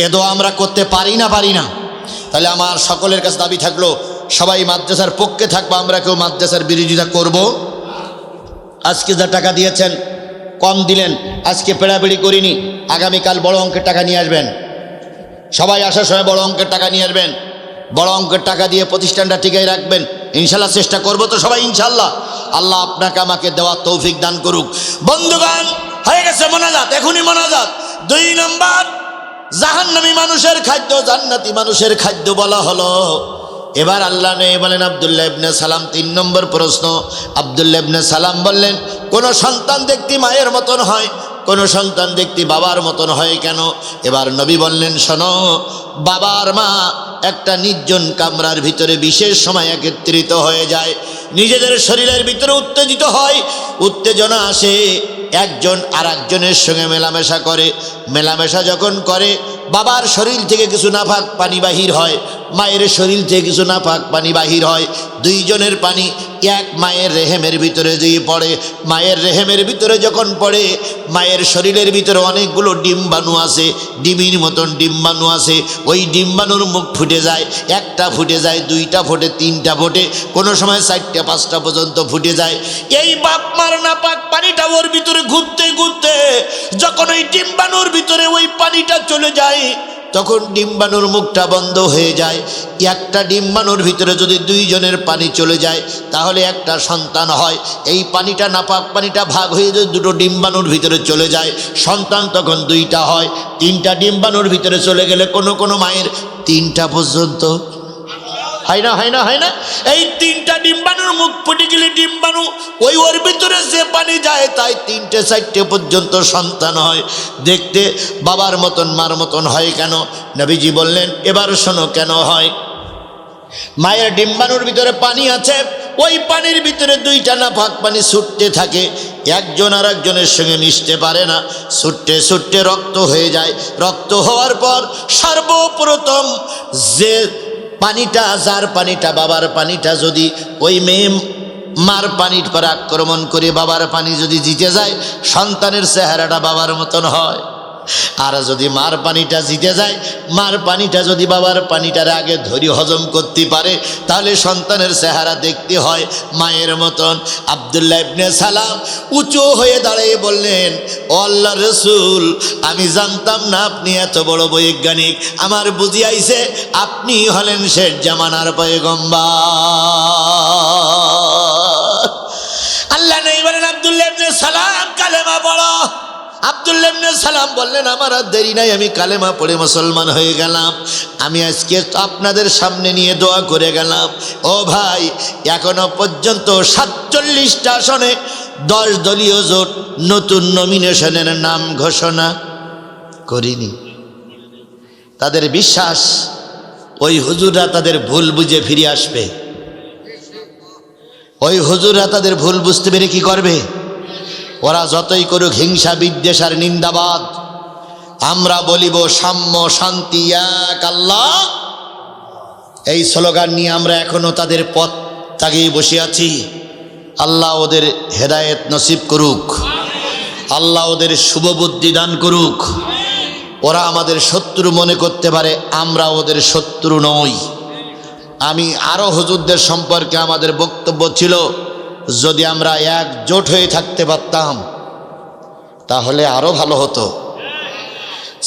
এ দোয়া আমরা করতে পারি না? তাহলে আমার সকলের কাছে দাবি থাকলো, সবাই মাদ্রাসার পক্ষে থাকবো, আমরা কেউ মাদ্রাসার বিরোধিতা করব। আজকে যা টাকা দিয়েছেন কম দিলেন, আজকে পেড়াপেড়ি করিনি, আগামীকাল বড় অঙ্কের টাকা নিয়ে আসবেন। সবাই আসার সময় বড় অঙ্কের টাকা নিয়ে আসবেন। বড় অঙ্কের টাকা দিয়ে প্রতিষ্ঠানটা টিকাই রাখবেন। ইনশাল্লাহ চেষ্টা করবো তো সবাই ইনশাল্লাহ। আল্লাহ আপনাকে আমাকে দেওয়া তৌফিক দান করুক। বন্ধুগণ, হয়ে গেছে মোনাজাত, এখনই মোনাজাত। 2 নম্বর, জাহান্নামী মানুষের খাদ্য জান্নাতি মানুষের খাদ্য বলা হলো। এবার আল্লাহ নেই বলেন আব্দুল্লাহ ইবনে সালাম 3 নম্বর প্রশ্ন। আব্দুল্লাহ ইবনে সালাম বললেন, কোন সন্তান দেখতে মায়ের মতন হয়, কোন সন্তান দেখতে বাবার মতন হয় কেন? এবার নবী বললেন, শোনো, বাবার মা একটা নির্জন কামরার ভিতরে বিশেষ সময় একত্রিত হয়ে যায়, নিজেদের শরীরের ভিতরে উত্তেজিত হয়, উত্তেজনা আসে, একজন আর একজনের সঙ্গে মেলামেশা করে। মেলামেশা যখন করে বাবার শরীর থেকে কিছু নাপাক পানি বাহির হয়, মায়ের শরীর থেকে কিছু নাপাক পানি বাহির হয়। 2 জনের পানি এক মায়ের রেহেমের ভিতরে যেয়ে পড়ে। মায়ের রেহেমের ভিতরে যখন পড়ে, মায়ের শরীরের ভিতরে অনেকগুলো ডিম্বাণু আছে, ডিমির মতন ডিম্বাণু আছে। ওই ডিম্বাণুর মুখ ফুটে যায়, একটা ফুটে যায়, 2টা ফোটে, 3টা ফোটে, কোনো সময় 4টা 5টা পর্যন্ত ফুটে যায়। এই বাপ মার নাপাক পানিটা ওর ভিতরে ঘুরতে ঘুরতে যখন ওই ডিম্বাণুর ভিতরে ওই পানিটা চলে যায়, তখন ডিম্বাণুর মুখটা বন্ধ হয়ে যায়। একটা ডিম্বাণুর ভিতরে যদি 2 জনের পানি চলে যায়, তাহলে একটা সন্তান হয়। এই পানিটা নাপাক পানিটা ভাগ হয়ে যদি 2টো ডিম্বাণুর ভিতরে চলে যায়, সন্তান তখন 2টা হয়। 3টা ডিম্বাণুর ভিতরে চলে গেলে কোনো মায়ের 3টা পর্যন্ত হয় না। এই 3টা ডিম্বাণুর মুখ ফুটে গেলে ডিম্বাণু ওর ভিতরে যে পানি যায়, তাই 3টে 4টে পর্যন্ত সন্তান হয়। দেখতে বাবার মতন মার মতন হয় কেন? নবীজি বললেন, এবার শোনো কেন হয়। মায়ের ডিম্বাণুর ভিতরে পানি আছে, ওই পানির ভিতরে 2টা নাপাক পানি ছুটতে থাকে, একজন আর একজনের সঙ্গে মিশতে পারে না, ছুটতে ছুটতে রক্ত হয়ে যায়। রক্ত হওয়ার পর সর্বপ্রথম যে পানিটা, যার পানিটা বাবার পানিটা, যদি ওই মেয়ে মার পানির পর আক্রমণ করে বাবার পানি যদি জিতে যায়, সন্তানের চেহারাটা বাবার মতন হয়। আর যদি মার পানিটা জিতে যায়, মার পানিটা যদি বাবার পানিটার আগে ধরি হজম করতে পারে, তাহলে সন্তানের চেহারা দেখতে হয় মায়ের মতন। আব্দুল্লাহ ইবনে সালাম উঁচু হয়ে দাঁড়িয়ে বললেন, ও আল্লাহর রাসূল, আমি জানতাম না আপনি এত বড় বৈজ্ঞানিক। আমার বুঝি আইছে আপনি হলেন শেষ জামানার পয়গম্বর। আল্লাহ নেই বলেন আব্দুল্লাহ ইবনে সালাম কালেমা পড়ো। আব্দুল্লাহ ইবনে সালাম বললেন, আমার আর দেরি নাই, আমি কালেমা পড়ে মুসলমান হয়ে গেলাম। আমি আজকে আপনাদের সামনে নিয়ে দোয়া করে গেলাম। ও ভাই, এখনো পর্যন্ত 47টা আসনে 10 দলীয় জোট নতুন নমিনেশনের নাম ঘোষণা করিনি। তাদের বিশ্বাস ওই হুজুররা তাদের ভুল বুঝে ফিরে আসবে। ওই হুজুররা তাদের ভুল বুঝতে পেরে কি করবে? ওরা যতই করুক হিংসা বিদ্বেষ আর নিন্দাবাদ, আমরা বলিব সাম্য শান্তি এক আল্লাহ। এই স্লোগান নিয়ে আমরা এখনো তাদের পথ তাগিয়ে বসে আছি। আল্লাহ ওদের হেদায়েত নসিব করুক, আল্লাহ ওদের শুভ বুদ্ধি দান করুক। ওরা আমাদের শত্রু মনে করতে পারে, আমরা ওদের শত্রু নই। আমি আরো হুজুরদের সম্পর্কে আমাদের বক্তব্য ছিল, যদি আমরা একজোট হয়ে থাকতে পারতাম তাহলে আরো ভালো হতো।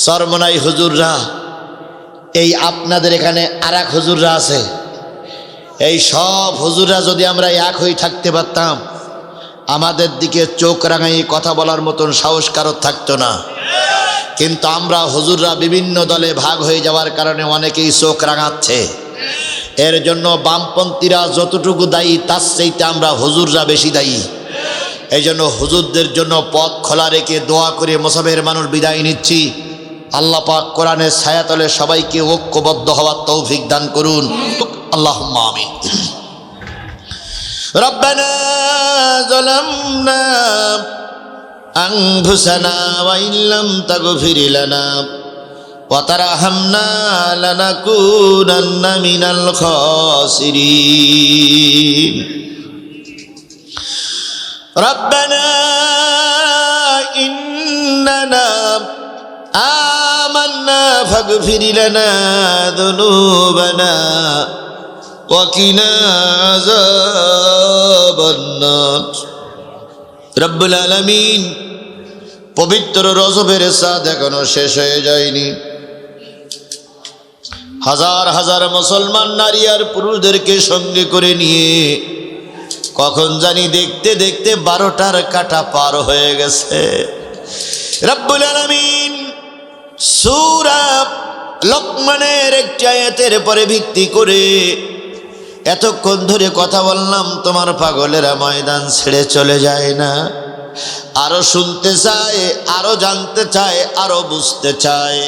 চরমনাই হুজুররা, এই আপনাদের এখানে আর এক হুজুররা আছে, এই সব হুজুররা যদি আমরা এক হয়ে থাকতে পারতাম, আমাদের দিকে চোখ রাঙাই কথা বলার মতন সাহস কারোর থাকতো না। কিন্তু আমরা হুজুররা বিভিন্ন দলে ভাগ হয়ে যাওয়ার কারণে অনেকেই চোখ রাঙাচ্ছে। এর জন্য বামপন্থীরা যতটুকু দায়ী, তার চাইতে আমরা হুজুররা বেশি দায়ী। এই জন্য হুজুরদের জন্য পথ খোলা রেখে দোয়া করে মোসাফের মানুষ বিদায় নিচ্ছি। আল্লাহ পাক কোরআনের ছায়াতলে সবাইকে ঐক্যবদ্ধ হওয়ার তৌফিক দান করুন। আল্লাহুম্মা আমিন। রব্বানা যালামনা أنفسنا وإن لم تغفر لنا وترحمنا لنكونن من الخاسرين ربنا إننا آمنا فاغفر لنا ذنوبنا وقنا عذاب النار রব্বুল আলামিন পবিত্র রজবের চাঁদ এখনো শেষ হয়ে যায়নি। হাজার হাজার মুসলমান নারী আর পুরুষদেরকে সঙ্গে করে নিয়ে কখন জানি দেখতে দেখতে 12টার কাঁটা পার হয়ে গেছে। রব্বুল আলামিন সূরা লোকমানের একটি আয়াতের পরে ভিত্তি করে এতক্ষণ ধরে কথা বললাম, তোমার পাগলেরা ময়দান ছেড়ে চলে যায় না, আরো শুনতে চায়, আরো জানতে চায়, আরো বুঝতে চায়।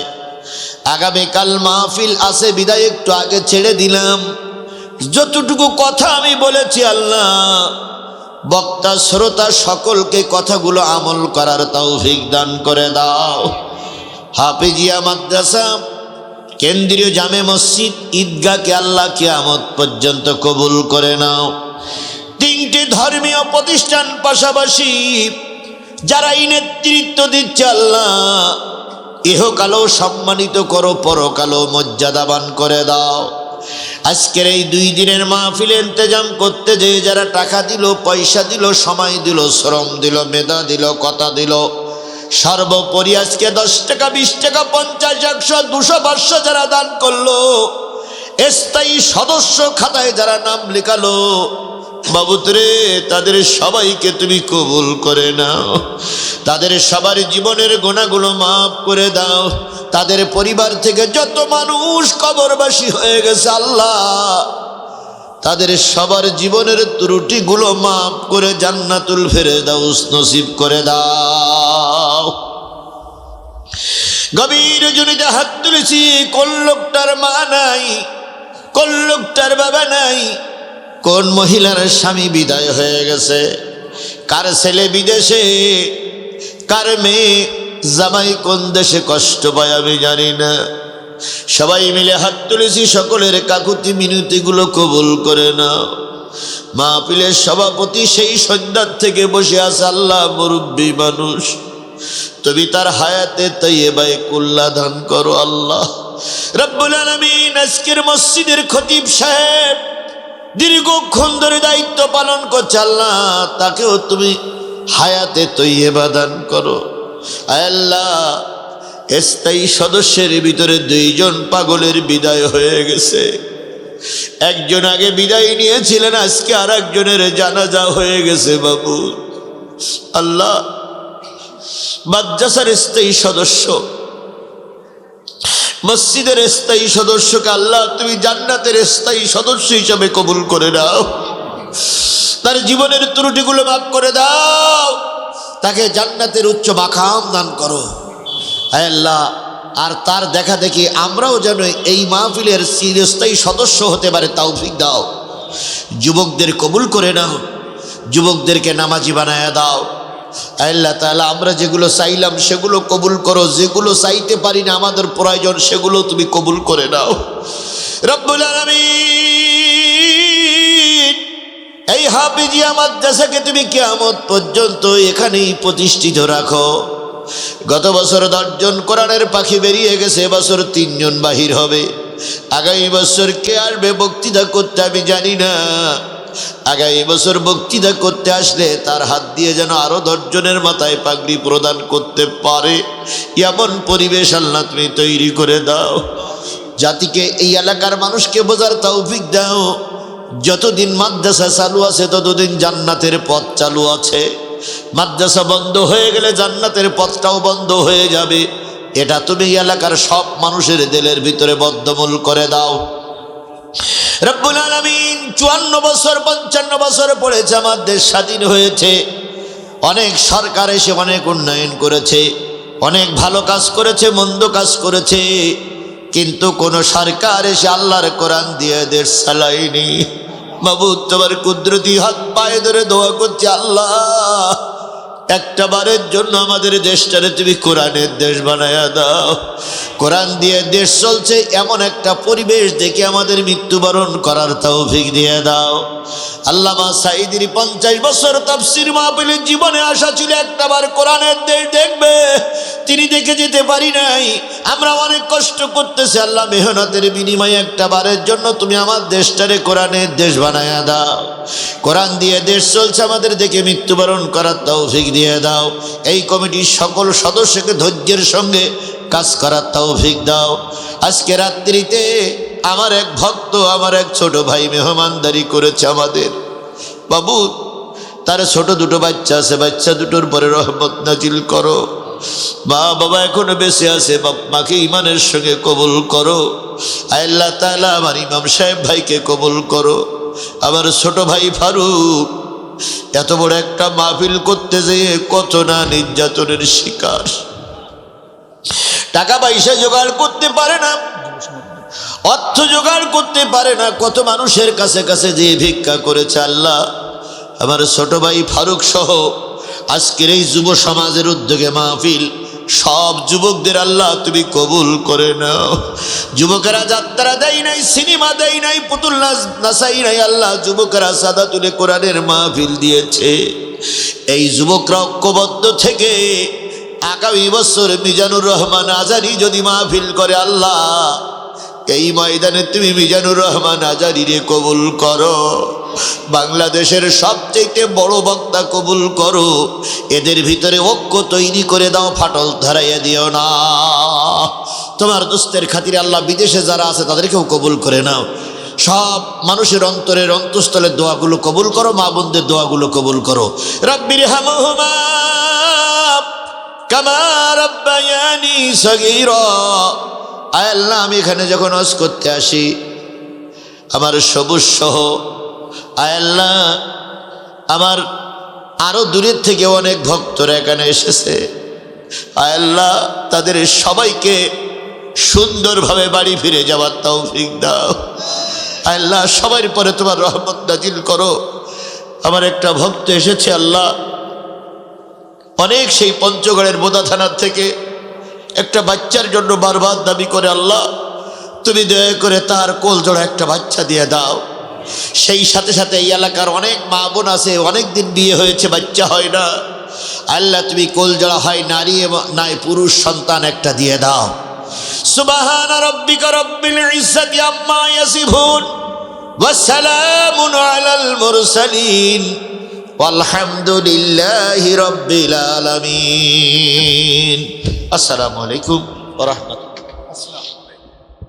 আগামীকাল মাহফিল আছে বিদায় একটু আগে ছেড়ে দিলাম। যতটুকু কথা আমি বলেছি আল্লাহ বক্তা শ্রোতা সকলকে কথাগুলো আমল করার তৌফিক দান করে দাও। হাফিজিয়া মাদ্রাসা, কেন্দ্রীয় জামে মসজিদ, ঈদগাহকে আল্লাহ কিয়ামত পর্যন্ত কবুল করে নাও। 3টি ধর্মীয় প্রতিষ্ঠান পাশাপাশি যারা এই নেতৃত্ব দিচ্ছে আল্লাহ ইহকালও সম্মানিত করো, পরকালও মর্যাদাবান করে দাও। আজকের এই 2 দিনের মাহফিল ইন্তেজাম করতে যে যারা টাকা দিল, পয়সা দিল, সময় দিল, শ্রম দিল, মেধা দিল, কথা দিল, সর্বোপরি আজকে 10 টাকা, 20 টাকা, 50, 100, 200, 500 যারা দান করলো, স্থায়ী সদস্য খাতায় যারা নাম লেখালো, বাবুতরে তাদের সবাইকে তুমি কবুল করে নাও। তাদের সবার জীবনের গুনাহগুলো মাফ করে দাও। তাদের পরিবার থেকে যত মানুষ কবরবাসী হয়ে গেছে আল্লাহ তাদের সবার জীবনের ত্রুটিগুলো মাফ করে জান্নাতুল ফেরদাউস নসিব করে দাও। গভীর জনিতে হাত তুলেছি, কোন লোকটার মা নাই, কোন লোকটার বাবা নাই, কোন মহিলার স্বামী বিদায় হয়ে গেছে, কার ছেলে বিদেশে, কার মেয়ে জামাই কোন দেশে কষ্ট পায় আমি জানি না। সবাই মিলে হাত তুলেছি, সকলের কাকুতি মিনতিগুলো কবুল করে নাও। মাহফিলের সভাপতি সেই সন্ধ্যার থেকে বসে আছে আল্লাহ, মুরব্বী মানুষ, তুমি তার হায়াতে তাইয়্যিবায়ে কুল্লা দান করো আল্লাহ রব্বুল আলামিন। আজকের মসজিদের খতিব সাহেব দীর্ঘক্ষণ ধরে দায়িত্ব পালন করছে আল্লাহ, তাকেও তুমি হায়াতে তাইয়্যিবা দান করো আল্লাহ। স্থায়ী সদস্যের ভিতরে 2 জন পাগলের বিদায় হয়ে গেছে। একজন আগে বিদায় নিয়েছিলেন, আজকে আর একজনের জানাজা হয়ে গেছে বাবু আল্লাহ। মাদ্রাসার স্থায়ী সদস্য, মসজিদের স্থায়ী সদস্যকে আল্লাহ তুমি জান্নাতের স্থায়ী সদস্য হিসাবে কবুল করে নাও। তার জীবনের ত্রুটিগুলো মাফ করে দাও, তাকে জান্নাতের উচ্চ মাকাম দান করো আল্লাহ। আর তার দেখা দেখি আমরাও যেন এই মাহফিলের চিরস্থায়ী সদস্য হতে পারে তৌফিক দাও। যুবকদের কবুল করে নাও, যুবকদেরকে নামাজি বানায়া দাও আল্লাহ তাআলা। আমরা যেগুলো চাইলাম সেগুলো কবুল করো, যেগুলো চাইতে পারি না আমাদের প্রয়োজন সেগুলো তুমি কবুল করে নাও রব্বুল আলামিন। এই হাফিজিয়া মাদ্রাসাকে তুমি কিয়ামত পর্যন্ত এখানেই প্রতিষ্ঠিত রাখো। গত বছর 10 জন কোরআনের পাখি বেরিয়ে গেছে, এবছর 3 জন বাহির হবে। আগামী বছর কে আসবে বক্তৃতা করতে আমি জানি না। আগামী বছর বক্তৃতা করতে আসলে তার হাত দিয়ে যেন আরো 10 জনের মাথায় পাগড়ি প্রদান করতে পারে এমন পরিবেশ আল্লাহ তুমি তৈরি করে দাও। জাতিকে, এই এলাকার মানুষকে বোঝার তৌফিক দাও। যতদিন মাদ্রাসা চালু আছে ততদিন জান্নাতের পথ চালু আছে। মাদ্রাসা বন্ধ হয়ে গেলে জান্নাতের পথটাও বন্ধ হয়ে যাবে। এটা তুমি এলাকার সব মানুষের দিলের ভিতরে বদ্ধমূল করে দাও রব্বুল আলামিন। 54 বছর 55 বছর পড়েছে আমার দেশ স্বাধীন হয়েছে। অনেক সরকার এসে অনেক উন্নয়ন করেছে, অনেক ভালো কাজ করেছে, মন্দ কাজ করেছে, কিন্তু কোন সরকার এসে আল্লাহর কোরআন দিয়ে দেশ চালায়নি। মাবুদ তোমার কুদরতি হাত পায়ে ধরে দোয়া করছি আল্লাহ একটা বারের জন্য আমাদের দেশটারে তুমি কোরআনের দেশ বানায়া দাও। কোরআন দিয়ে দেশ চলছে এমন একটা পরিবেশ দেখে আমাদের মৃত্যুবরণ করার তৌফিক দিয়ে দাও। আল্লামা সাঈদীর 50 বছর তাফসীর মাহফিলে জীবনে আশা ছিল একটা বার কোরআনের দেশ দেখবে, তিনি দেখে যেতে পারি নাই। আমরা অনেক কষ্ট করতেছি, আল্লাহ মেহনতের বিনিময়ে একটা বারের জন্য তুমি আমার দেশটারে কোরআনের দেশ বানায়া দাও। কোরআন দিয়ে দেশ চলছে আমাদের দেখে মৃত্যুবরণ করার তৌফিক দিয়ে দাও। এই কমিটির সকল সদস্যকে ধৈর্যের সঙ্গে কাজ করার তৌফিক দাও। আজকে রাত্রিতে আমার এক ভক্ত, আমার এক ছোট ভাই মেহমানদারি করেছে আমাদের। বাবু, তার ছোট দুটো বাচ্চা আছে, বাচ্চা দুটোর পরে রহমত নাজিল করো। মা বাবা এখনো বেঁচে আছে, মাকে ইমানের সঙ্গে কবুল করো। আল্লাহ তাআলা আমার ইমাম সাহেব ভাইকে কবুল করো। আমার ছোট ভাই ফারুক এত বড় একটা মাহফিল করতে যেয়ে কত না নির্যাতনের শিকার, টাকা পয়সা জোগাড় করতে পারে না, অর্থ জোগাড় করতে পারে না, কত মানুষের কাছে কাছে যে ভিক্ষা করেছে। আল্লাহ আমার ছোট ভাই ফারুক সহ আজকের এই যুব সমাজের উদ্যোগে মাহফিল, সব যুবকদের আল্লাহ তুমি কবুল করে নাও। যুবকেরা যাত্রা দেয় নাই, সিনেমা দেয় নাই, পুতুল নাচাই নাই, আল্লাহ যুবকেরা সাদা তুলে কোরআনের মাহফিল দিয়েছে। এই যুবকরা ঐক্যবদ্ধ থেকে আগামী বছর মিজানুর রহমান আজারি যদি মাহফিল করে, আল্লাহ এই ময়দানে তুমি মিজানুর রহমান আজারিরে কবুল করো। বাংলাদেশের সবচেয়ে বড় বক্তা কবুল করো। এদের ভিতরে ঐক্য তৈরি করে দাও, ফাটল ধরাইয়া দিও না। তোমার দোস্তের খাতিরে আল্লাহ বিদেশে যারা আছে তাদেরকেও কবুল করে নাও। সব মানুষের অন্তরের অন্তঃস্থলের দোয়াগুলো কবুল করো, মা বোনদের দোয়াগুলো কবুল করো। রব্বির হামহুমা কামা রাব্বায়ানি সগীরা। আয় আল্লাহ, আমি এখানে যখন ওয়াজ করতে আসি আমার সবুজ সহ, আয় আল্লাহ আমার আরো দূরের থেকে অনেক ভক্তরা এখানে এসেছে। আয় আল্লাহ তাদের সবাইকে সুন্দরভাবে বাড়ি ফিরে যাওয়ার তৌফিক দাও। আয় আল্লাহ সবার পরে তোমার রহমত নাজিল করো। আমার একটা ভক্ত এসেছে আল্লাহ, অনেক সেই পঞ্চগড়ের বোদা থানার থেকে একটা বাচ্চার জন্য বারবার দাবি করে, আল্লাহ তুমি দয়া করে তার কোলজোড়া একটা বাচ্চা দিয়ে দাও। সেই সাথে সাথে এই এলাকার অনেক মা বোন আছে, অনেক দিন বিয়ে হয়েছে, বাচ্চা হয় না। আল্লাহ তুমি কোলজোড়া হয় নারী এবং নাই পুরুষ সন্তান একটা দিয়ে দাও। সুবহান রাব্বিকা রব্বিল ইজ্জাতি আম্মা ইয়াসিফুন ওয়া সালামুন আলাল মুরসালিন walhamdulillahi rabbil alamin. Assalamualaikum warahmatullahi